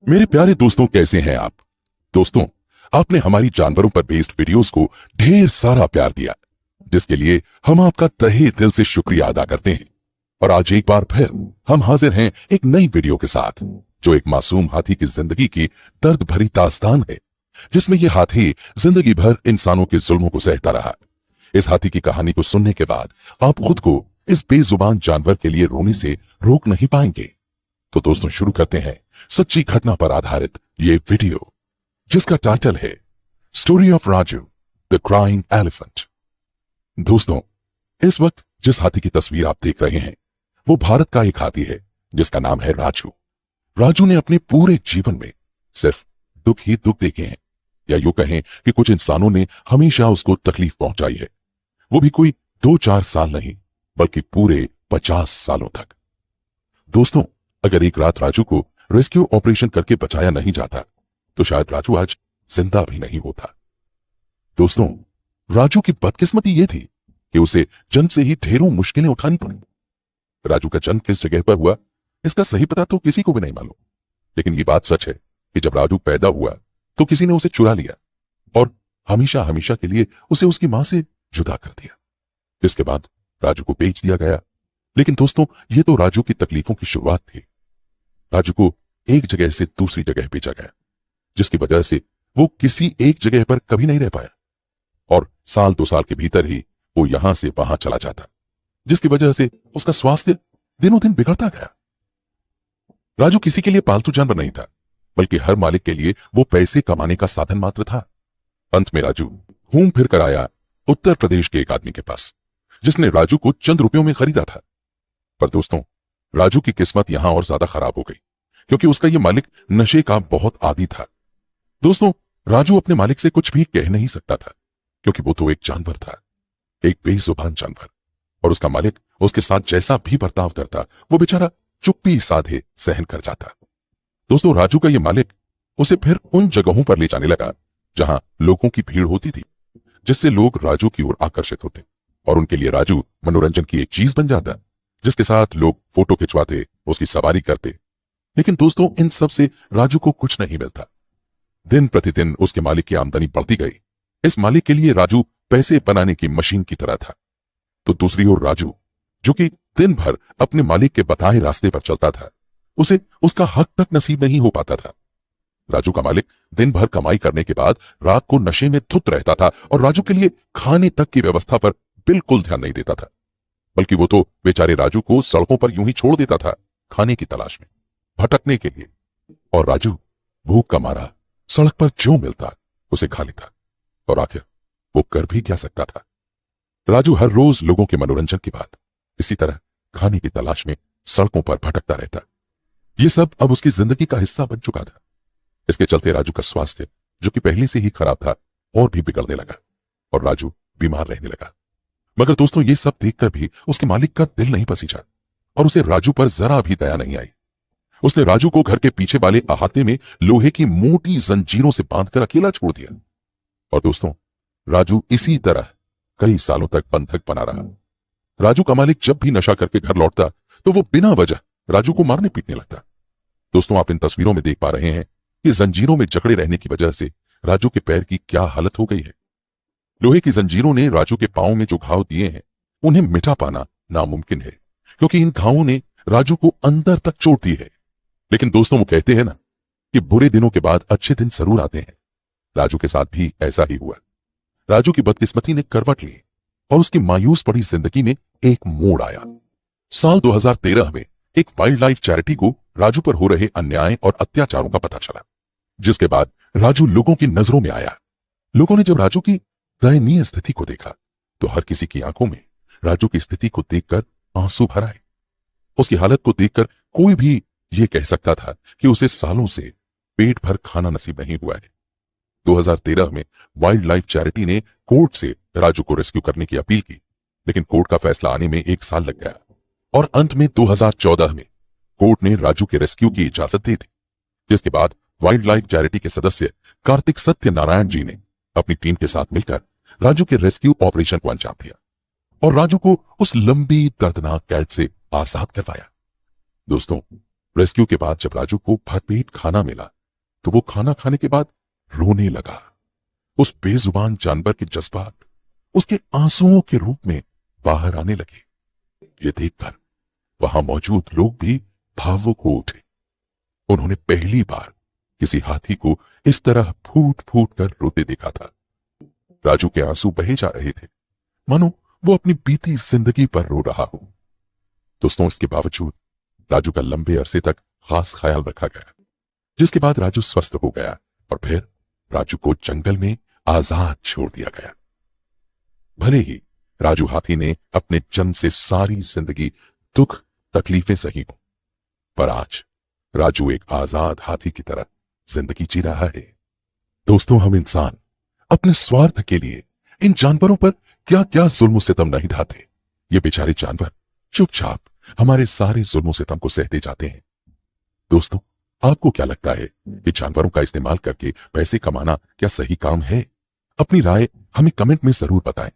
मेरे प्यारे दोस्तों, कैसे हैं आप? दोस्तों, आपने हमारी जानवरों पर बेस्ड वीडियोस को ढेर सारा प्यार दिया, जिसके लिए हम आपका तहे दिल से शुक्रिया अदा करते हैं। और आज एक बार फिर हम हाजिर हैं एक नई वीडियो के साथ, जो एक मासूम हाथी की जिंदगी की दर्द भरी दास्तान है, जिसमें यह हाथी जिंदगी भर इंसानों के जुल्मों को सहता रहा। इस हाथी की कहानी को सुनने के बाद आप खुद को इस बेजुबान जानवर के लिए रोने से रोक नहीं पाएंगे। तो दोस्तों, शुरू करते हैं सच्ची घटना पर आधारित ये वीडियो, जिसका टाइटल है story of Raju the crying elephant. दोस्तों, इस वक्त जिस हाथी की तस्वीर आप देख रहे हैं, वो भारत का एक हाथी है जिसका नाम है राजू। राजू ने अपने पूरे जीवन में सिर्फ दुख ही दुख देखे हैं, या यूं कहें कि कुछ इंसानों ने हमेशा उसको तकलीफ पहुंचाई है, वो भी कोई 2-4 साल नहीं, बल्कि पूरे 50 सालों तक। दोस्तों, अगर एक रात राजू को रेस्क्यू ऑपरेशन करके बचाया नहीं जाता, तो शायद राजू आज जिंदा भी नहीं होता। दोस्तों, राजू की बदकिस्मती यह थी कि उसे जन्म से ही ढेरों मुश्किलें उठानी पड़ी। राजू का जन्म किस जगह पर हुआ, इसका सही पता तो किसी को भी नहीं मालूम, लेकिन ये बात सच है कि जब राजू पैदा हुआ तो किसी ने उसे चुरा लिया और हमेशा हमेशा के लिए उसे उसकी मां से जुदा कर दिया, जिसके बाद राजू को बेच दिया गया। लेकिन दोस्तों, ये तो राजू की तकलीफों की शुरुआत थी। राजू को एक जगह से दूसरी जगह भेजा गया, जिसकी वजह से वो किसी एक जगह पर कभी नहीं रह पाया, और 1-2 साल के भीतर ही वो यहां से वहां चला जाता, जिसकी वजह से उसका स्वास्थ्य दिनों दिन बिगड़ता गया। राजू किसी के लिए पालतू जानवर नहीं था, बल्कि हर मालिक के लिए वो पैसे कमाने का साधन मात्र था। अंत में राजू घूम फिर कर आया उत्तर प्रदेश के एक आदमी के पास, जिसने राजू को चंद रुपयों में खरीदा था। पर दोस्तों, राजू की किस्मत यहां और ज्यादा खराब हो गई, क्योंकि उसका यह मालिक नशे का बहुत आदी था। दोस्तों, राजू अपने मालिक से कुछ भी कह नहीं सकता था, क्योंकि वो तो एक जानवर था, एक बेजुबान जानवर, और उसका मालिक उसके साथ जैसा भी बर्ताव करता, वो बेचारा चुप्पी साधे सहन कर जाता। दोस्तों, राजू का यह मालिक उसे फिर उन जगहों पर ले जाने लगा जहां लोगों की भीड़ होती थी, जिससे लोग राजू की ओर आकर्षित होते, और उनके लिए राजू मनोरंजन की एक चीज बन जाता, जिसके साथ लोग फोटो खिंचवाते, उसकी सवारी करते। लेकिन दोस्तों, इन सब से राजू को कुछ नहीं मिलता। दिन प्रतिदिन उसके मालिक की आमदनी बढ़ती गई। इस मालिक के लिए राजू पैसे बनाने की मशीन की तरह था। तो दूसरी ओर राजू, जो कि दिन भर अपने मालिक के बताए रास्ते पर चलता था, उसे उसका हक तक नसीब नहीं हो पाता था। राजू का मालिक दिन भर कमाई करने के बाद रात को नशे में धुत रहता था, और राजू के लिए खाने तक की व्यवस्था पर बिल्कुल ध्यान नहीं देता था, बल्कि वो तो बेचारे राजू को सड़कों पर यूं ही छोड़ देता था, खाने की तलाश में भटकने के लिए। और राजू भूख का मारा सड़क पर जो मिलता उसे खा लेता, और आखिर वो कर भी क्या सकता था। राजू हर रोज लोगों के मनोरंजन के बाद इसी तरह खाने की तलाश में सड़कों पर भटकता रहता। ये सब अब उसकी जिंदगी का हिस्सा बन चुका था। इसके चलते राजू का स्वास्थ्य, जो कि पहले से ही खराब था, और भी बिगड़ने लगा, और राजू बीमार रहने लगा। मगर दोस्तों, ये सब देखकर भी उसके मालिक का दिल नहीं पसीजा, और उसे राजू पर जरा भी दया नहीं आई। उसने राजू को घर के पीछे वाले अहाते में लोहे की मोटी जंजीरों से बांधकर अकेला छोड़ दिया। और दोस्तों, राजू इसी तरह कई सालों तक बंधक बना रहा। राजू का मालिक जब भी नशा करके घर लौटता, तो वो बिना वजह राजू को मारने पीटने लगता। दोस्तों, आप इन तस्वीरों में देख पा रहे हैं कि जंजीरों में जकड़े रहने की वजह से राजू के पैर की क्या हालत हो गई है। लोहे की जंजीरों ने राजू के पांव में जो घाव दिए हैं, उन्हें मिटा पाना नामुमकिन है, क्योंकि इन घावों ने राजू को अंदर तक चोट दी है। लेकिन दोस्तों, वो कहते हैं ना कि बुरे दिनों के बाद अच्छे दिन जरूर आते हैं। राजू के साथ भी ऐसा ही हुआ। राजू की बदकिस्मती ने करवट ली, और उसकी मायूस पड़ी जिंदगी में एक मोड़ आया। साल 2013 में एक वाइल्ड लाइफ चैरिटी को राजू पर हो रहे अन्याय और अत्याचारों का पता चला, जिसके बाद राजू लोगों की नजरों में आया। लोगों ने जब राजू की दयनीय स्थिति को देखा, तो हर किसी की आंखों में राजू की स्थिति को देखकर आंसू भर आए। उसकी हालत को देखकर कोई भी यह कह सकता था कि उसे सालों से पेट भर खाना नसीब नहीं हुआ है। 2013 में वाइल्ड लाइफ चैरिटी ने कोर्ट से राजू को रेस्क्यू करने की अपील की, लेकिन कोर्ट का फैसला आने में 1 साल लग गया, और अंत में 2014 में कोर्ट ने राजू के रेस्क्यू की इजाजत दे दी, जिसके बाद वाइल्ड लाइफ चैरिटी के सदस्य कार्तिक सत्यनारायण जी ने अपनी टीम के साथ मिलकर राजू के रेस्क्यू ऑपरेशन को अंजाम दिया, और राजू को उस लंबी दर्दनाक कैद से आजाद करवाया। दोस्तों, रेस्क्यू के बाद जब राजू को भरपेट खाना मिला, तो वो खाना खाने के बाद रोने लगा। उस बेजुबान जानवर के जज्बात उसके आंसुओं के रूप में बाहर आने लगे। ये देखकर वहां मौजूद लोग भी भावुक हो उठे। उन्होंने पहली बार किसी हाथी को इस तरह फूट फूट कर रोते देखा था। राजू के आंसू बहे जा रहे थे, मानो वो अपनी बीती जिंदगी पर रो रहा हो। दोस्तों, इसके बावजूद राजू का लंबे अरसे तक खास ख्याल रखा गया, जिसके बाद राजू स्वस्थ हो गया और फिर राजू को जंगल में आजाद छोड़ दिया गया। भले ही राजू हाथी ने अपने जन्म से सारी जिंदगी दुख तकलीफें सही हो, पर आज राजू एक आजाद हाथी की तरह जिंदगी जी रहा है। दोस्तों, हम इंसान अपने स्वार्थ के लिए इन जानवरों पर क्या क्या जुल्म सितम नहीं ढाते। ये बेचारे जानवर चुपचाप हमारे सारे जुल्म सितम को सहते जाते हैं। दोस्तों, आपको क्या लगता है कि जानवरों का इस्तेमाल करके पैसे कमाना क्या सही काम है? अपनी राय हमें कमेंट में जरूर बताएं।